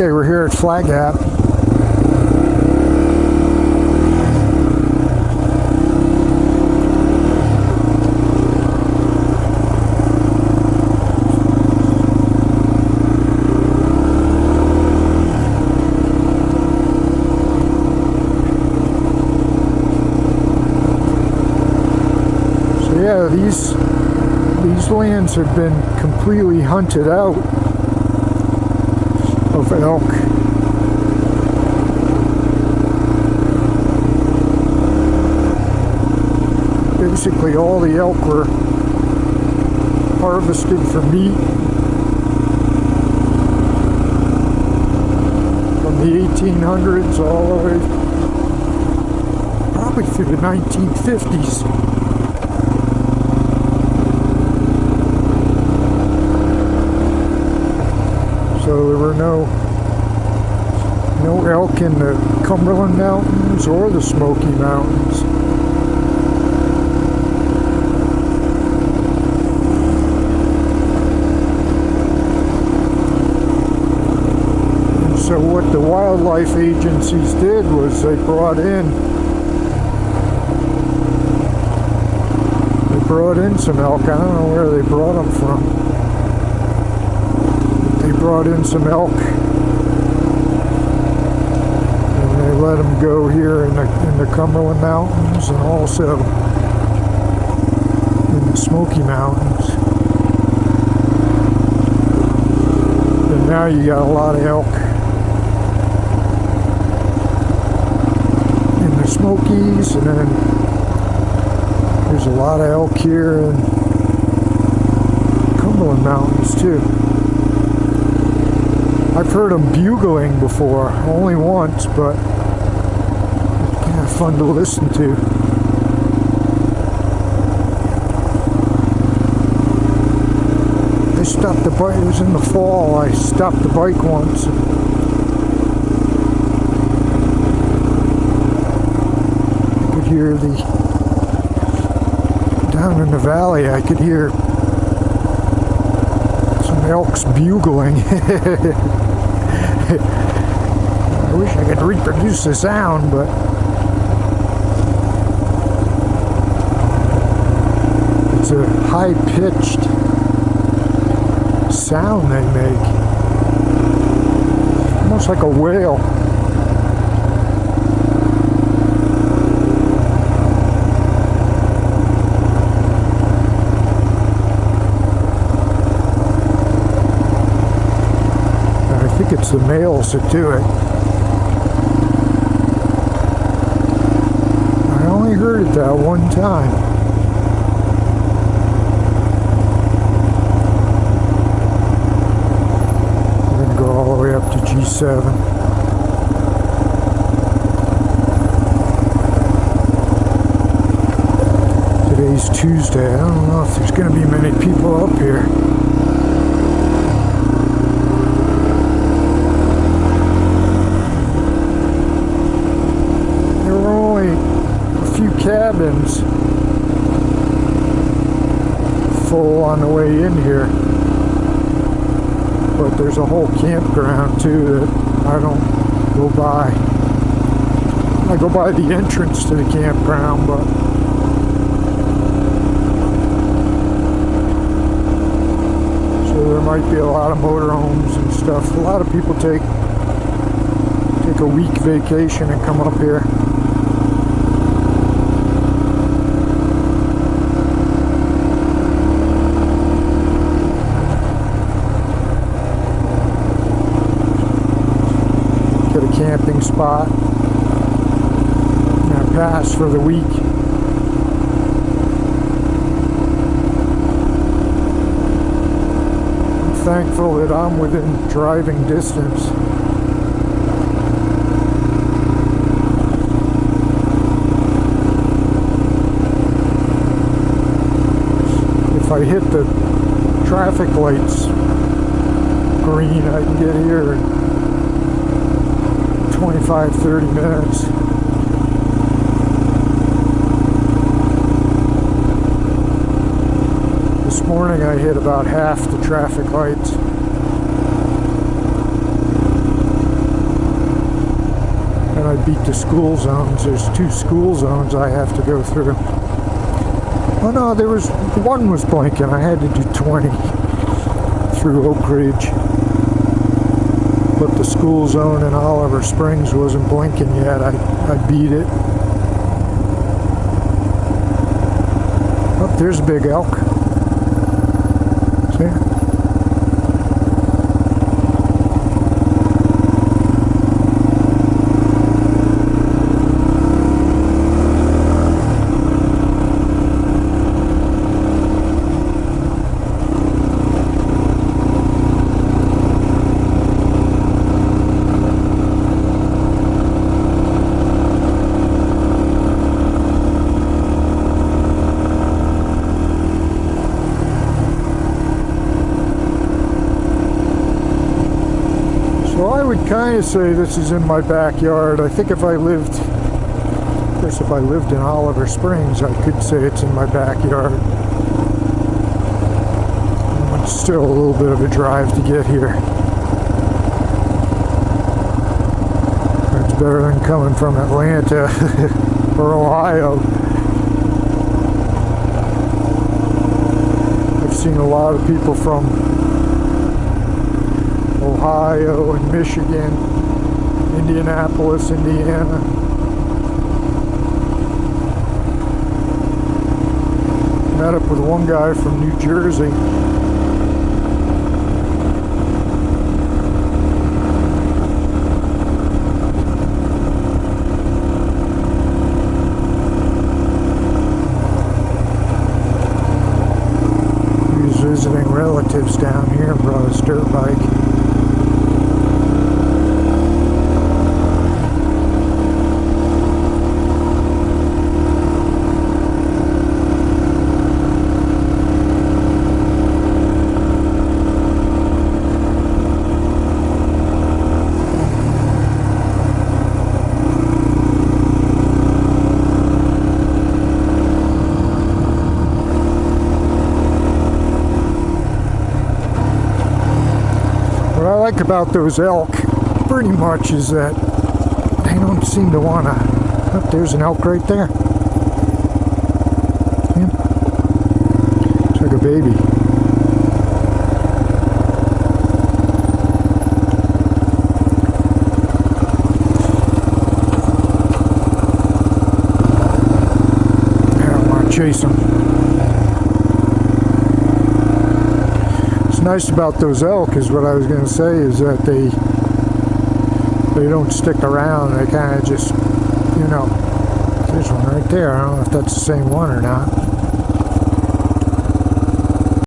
Okay, we're here at Flag Gap. So yeah, these lands have been completely hunted out of elk. Basically all the elk were harvested for meat from the 1800s all the way probably through the 1950s. So there were no elk in the Cumberland Mountains or the Smoky Mountains. And so what the wildlife agencies did was they brought in some elk. I don't know where they brought them from. They brought in some elk and they let them go here in the Cumberland Mountains and also in the Smoky Mountains. And now you got a lot of elk in the Smokies, and then there's a lot of elk here in Cumberland Mountains too. I've heard them bugling before, only once, but it's kind of fun to listen to. I stopped the bike, it was in the fall, I stopped the bike once. I could hear down in the valley, I could hear some elks bugling. I wish I could reproduce the sound, but it's a high-pitched sound they make. Almost like a whale. It's the males that do it. I only heard it that one time. We're going to go all the way up to G7. Today's Tuesday. I don't know if there's going to be many people up here. Cabins full on the way in here, but there's a whole campground too that I don't go by. I go by the entrance to the campground, but so there might be a lot of motorhomes and stuff. A lot of people take a week vacation and come up here. A camping spot and a pass for the week. I'm thankful that I'm within driving distance. If I hit the traffic lights green, I can get here in 25-30 minutes. This morning I hit about half the traffic lights. beat the school zones. There's 2 school zones I have to go through. Oh no, there was one was blinking. I had to do 20 through Oak Ridge. But the school zone in Oliver Springs wasn't blinking yet. I beat it. Oh, there's a big elk. See? So I would kind of say this is in my backyard. I think if I lived in Oliver Springs, I could say it's in my backyard. It's still a little bit of a drive to get here. It's better than coming from Atlanta or Ohio. I've seen a lot of people from Ohio and Michigan, Indianapolis, Indiana. Met up with one guy from New Jersey. He was visiting relatives down here and brought his dirt bike. What I like about those elk pretty much is that they don't seem to want to. Oh, there's an elk right there. Yeah. It's like a baby. I don't want to chase them. What's nice about those elk is what I was going to say is that they don't stick around. They kind of just, there's one right there. I don't know if that's the same one or not.